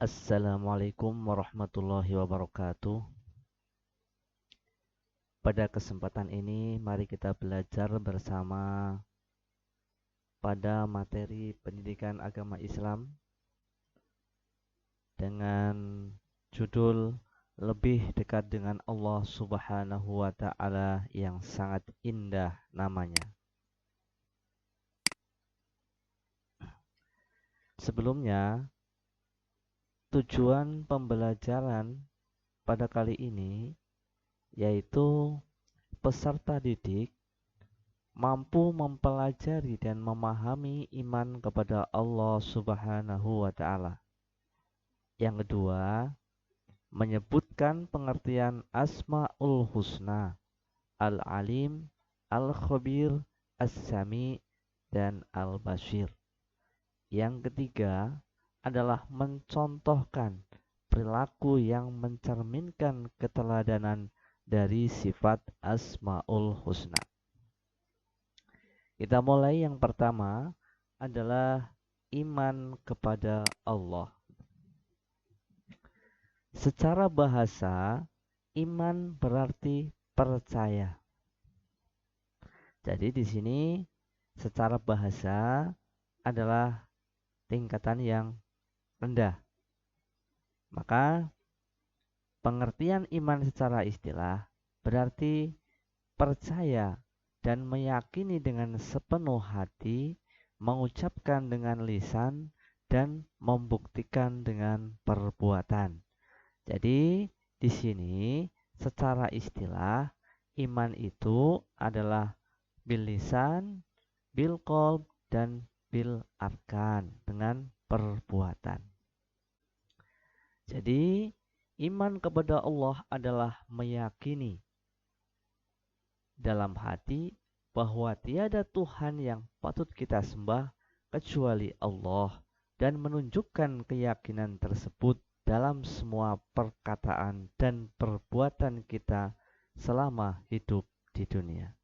Assalamualaikum warahmatullahi wabarakatuh. Pada kesempatan ini, mari kita belajar bersama pada materi pendidikan agama Islam dengan judul Lebih Dekat dengan Allah Subhanahu wa Ta'ala yang sangat indah namanya. Sebelumnya, tujuan pembelajaran pada kali ini yaitu peserta didik mampu mempelajari dan memahami iman kepada Allah Subhanahu wa Ta'ala. Yang kedua, menyebutkan pengertian Asmaul Husna, Al-Alim, Al-Khabir, As-Sami, dan Al-Basir. Yang ketiga adalah mencontohkan perilaku yang mencerminkan keteladanan dari sifat Asmaul Husna. Kita mulai, yang pertama adalah iman kepada Allah. Secara bahasa, iman berarti percaya. Jadi di sini secara bahasa adalah tingkatan yang rendah. Maka pengertian iman secara istilah berarti percaya dan meyakini dengan sepenuh hati, mengucapkan dengan lisan, dan membuktikan dengan perbuatan. Jadi di sini secara istilah iman itu adalah bil lisan, bil qalb, dan bil arkan, dengan perbuatan. Jadi iman kepada Allah adalah meyakini dalam hati bahwa tiada Tuhan yang patut kita sembah kecuali Allah, dan menunjukkan keyakinan tersebut dalam semua perkataan dan perbuatan kita selama hidup di dunia.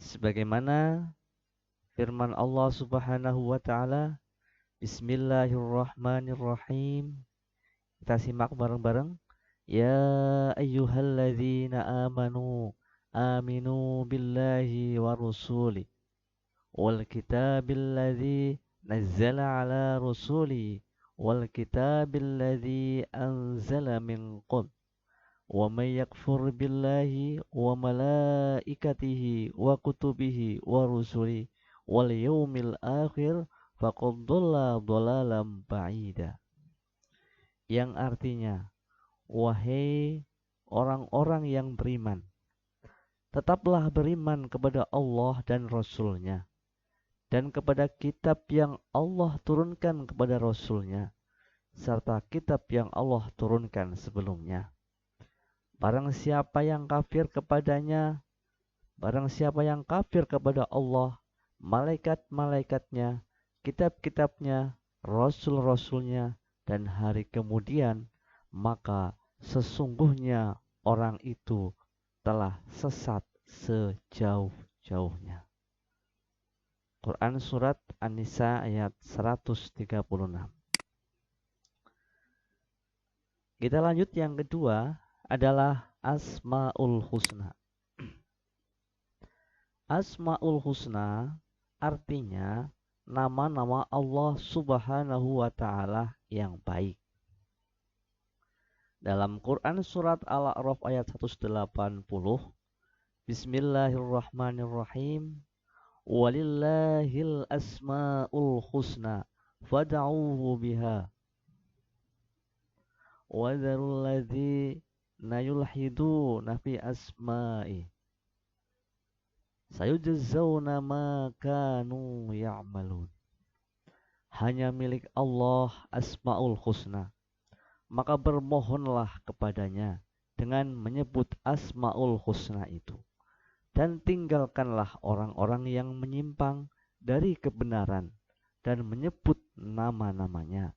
Sebagaimana firman Allah Subhanahu wa Ta'ala, Bismillahirrahmanirrahim. Kita simak bareng-bareng. Ya ayyuhalladzina amanu aminu billahi wa rusuli wal kitabil ladzi nazzala ala rusuli wal kitabil ladzi anzala min qabl wa may yakfur billahi wa malaikatihi wa kutubihi wa rusuli wal yaumil akhir faqad dhalla dhalalan ba'ida. Yang artinya, wahai orang-orang yang beriman, tetaplah beriman kepada Allah dan Rasul-Nya, dan kepada kitab yang Allah turunkan kepada Rasul-Nya, serta kitab yang Allah turunkan sebelumnya. Barang siapa yang kafir kepadanya, barang siapa yang kafir kepada Allah, malaikat-malaikatnya, kitab-kitabnya, Rasul-Rasulnya, dan hari kemudian, maka sesungguhnya orang itu telah sesat sejauh-jauhnya. Quran Surat An-Nisa ayat 136. Kita lanjut, yang kedua adalah Asmaul Husna. Asmaul Husna artinya nama-nama Allah Subhanahu wa Ta'ala yang baik. Dalam Quran Surat Al-A'raf ayat 180, Bismillahirrahmanirrahim, Walillahil asma'ul husna fad'uuhu biha wa dharul ladzina yulhiduna fi asma'i sayujzauna ma kanu ya'malun. Hanya milik Allah Asmaul Husna, maka bermohonlah kepadanya dengan menyebut Asmaul Husna itu, dan tinggalkanlah orang-orang yang menyimpang dari kebenaran dan menyebut nama-namanya.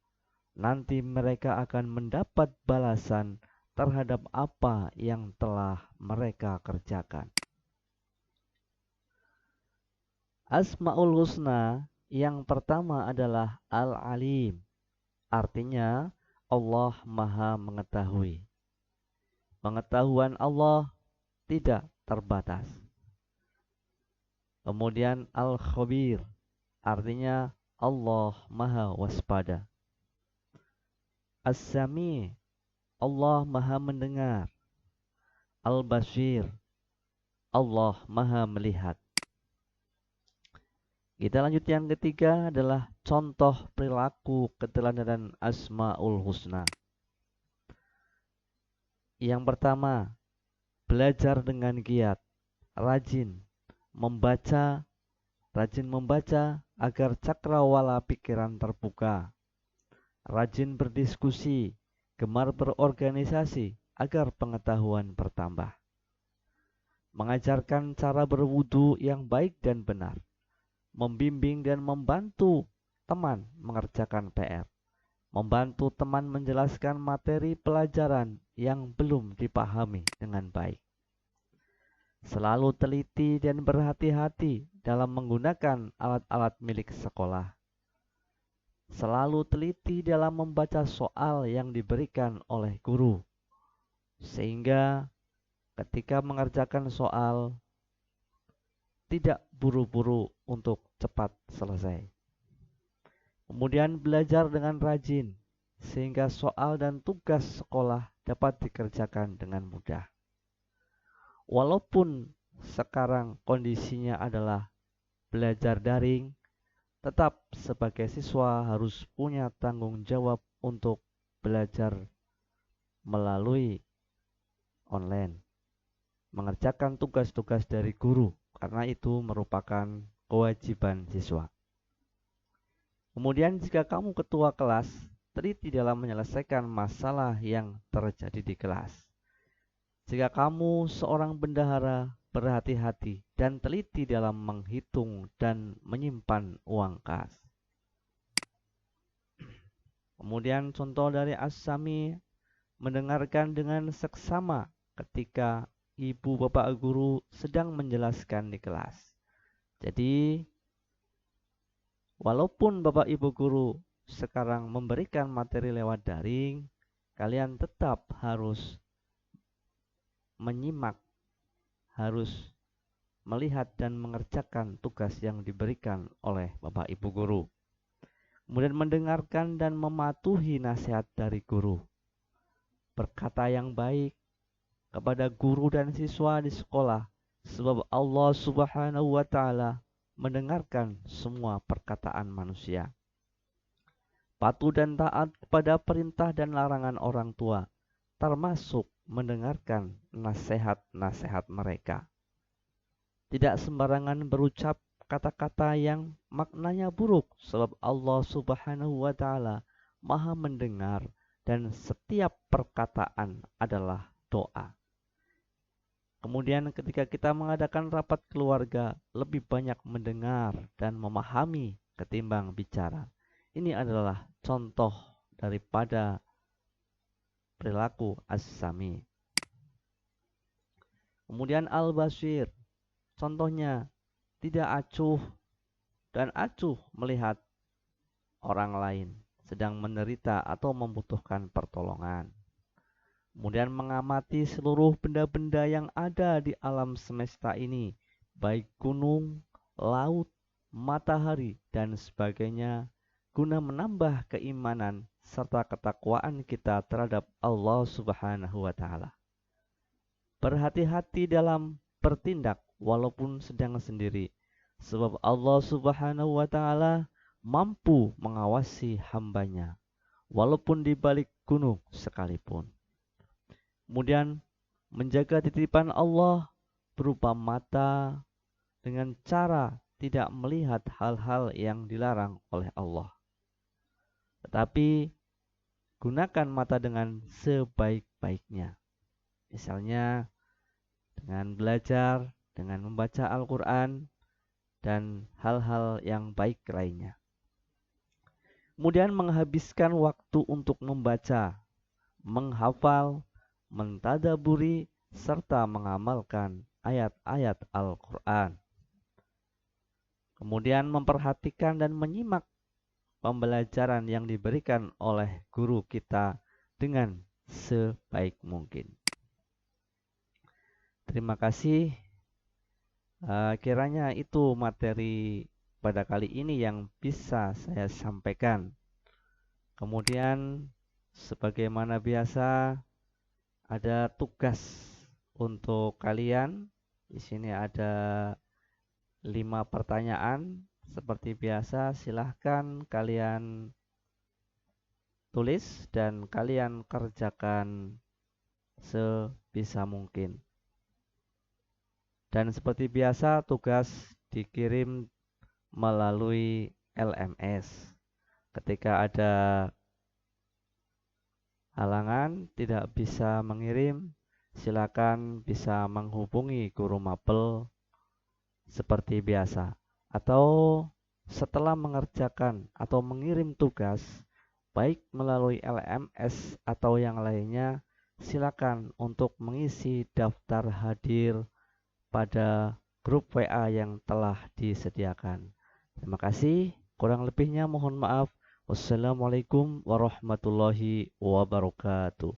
Nanti mereka akan mendapat balasan terhadap apa yang telah mereka kerjakan. Asmaul Husna Yang pertama adalah Al-Alim, artinya Allah Maha Mengetahui. Pengetahuan Allah tidak terbatas. Kemudian Al-Khabir, artinya Allah Maha Waspada. As-Sami, Allah Maha Mendengar. Al-Basir, Allah Maha Melihat. Kita lanjut yang ketiga adalah contoh perilaku keteladanan Asmaul Husna. Yang pertama, belajar dengan giat, rajin membaca agar cakrawala pikiran terbuka. Rajin berdiskusi, gemar berorganisasi agar pengetahuan bertambah. Mengajarkan cara berwudu yang baik dan benar. Membimbing dan membantu teman mengerjakan PR. Membantu teman menjelaskan materi pelajaran yang belum dipahami dengan baik. Selalu teliti dan berhati-hati dalam menggunakan alat-alat milik sekolah. Selalu teliti dalam membaca soal yang diberikan oleh guru, sehingga ketika mengerjakan soal tidak buru-buru untuk cepat selesai. Kemudian belajar dengan rajin, sehingga soal dan tugas sekolah dapat dikerjakan dengan mudah. Walaupun sekarang kondisinya adalah belajar daring, tetap sebagai siswa harus punya tanggung jawab untuk belajar melalui online, mengerjakan tugas-tugas dari guru, karena itu merupakan kewajiban siswa. Kemudian jika kamu ketua kelas, teliti dalam menyelesaikan masalah yang terjadi di kelas. Jika kamu seorang bendahara, berhati-hati dan teliti dalam menghitung dan menyimpan uang kas. Kemudian contoh dari As-Sami, mendengarkan dengan seksama ketika ibu bapak guru sedang menjelaskan di kelas. Jadi walaupun Bapak Ibu guru sekarang memberikan materi lewat daring, kalian tetap harus menyimak, harus melihat dan mengerjakan tugas yang diberikan oleh Bapak Ibu guru. Kemudian mendengarkan dan mematuhi nasihat dari guru. Berkata yang baik kepada guru dan siswa di sekolah, sebab Allah Subhanahu wa Ta'ala mendengarkan semua perkataan manusia. Patuh dan taat kepada perintah dan larangan orang tua, termasuk mendengarkan nasihat-nasihat mereka. Tidak sembarangan berucap kata-kata yang maknanya buruk, sebab Allah Subhanahu wa Ta'ala Maha mendengar dan setiap perkataan adalah doa. Kemudian ketika kita mengadakan rapat keluarga, lebih banyak mendengar dan memahami ketimbang bicara. Ini adalah contoh daripada perilaku As-Sami. Kemudian Al-Basir, contohnya tidak acuh dan acuh melihat orang lain sedang menderita atau membutuhkan pertolongan. Kemudian mengamati seluruh benda-benda yang ada di alam semesta ini, baik gunung, laut, matahari, dan sebagainya, guna menambah keimanan serta ketakwaan kita terhadap Allah Subhanahu wa Ta'ala. Berhati-hati dalam bertindak walaupun sedang sendiri, sebab Allah Subhanahu wa Ta'ala mampu mengawasi hambanya, walaupun di balik gunung sekalipun. Kemudian menjaga titipan Allah berupa mata dengan cara tidak melihat hal-hal yang dilarang oleh Allah. Tetapi gunakan mata dengan sebaik-baiknya. Misalnya dengan belajar, dengan membaca Al-Quran, dan hal-hal yang baik lainnya. Kemudian menghabiskan waktu untuk membaca, menghafal, mentadaburi, serta mengamalkan ayat-ayat Al-Quran. Kemudian memperhatikan dan menyimak pembelajaran yang diberikan oleh guru kita dengan sebaik mungkin. Terima kasih. Kiranya itu materi pada kali ini yang bisa saya sampaikan. Kemudian, sebagaimana biasa, ada tugas untuk kalian. Di sini ada 5 pertanyaan. Seperti biasa, silahkan kalian tulis dan kalian kerjakan sebisa mungkin. Dan seperti biasa, tugas dikirim melalui LMS. Ketika ada halangan tidak bisa mengirim, silakan bisa menghubungi guru mapel seperti biasa. Atau setelah mengerjakan atau mengirim tugas, baik melalui LMS atau yang lainnya, silakan untuk mengisi daftar hadir pada grup WA yang telah disediakan. Terima kasih. Kurang lebihnya mohon maaf. Wassalamualaikum warahmatullahi wabarakatuh.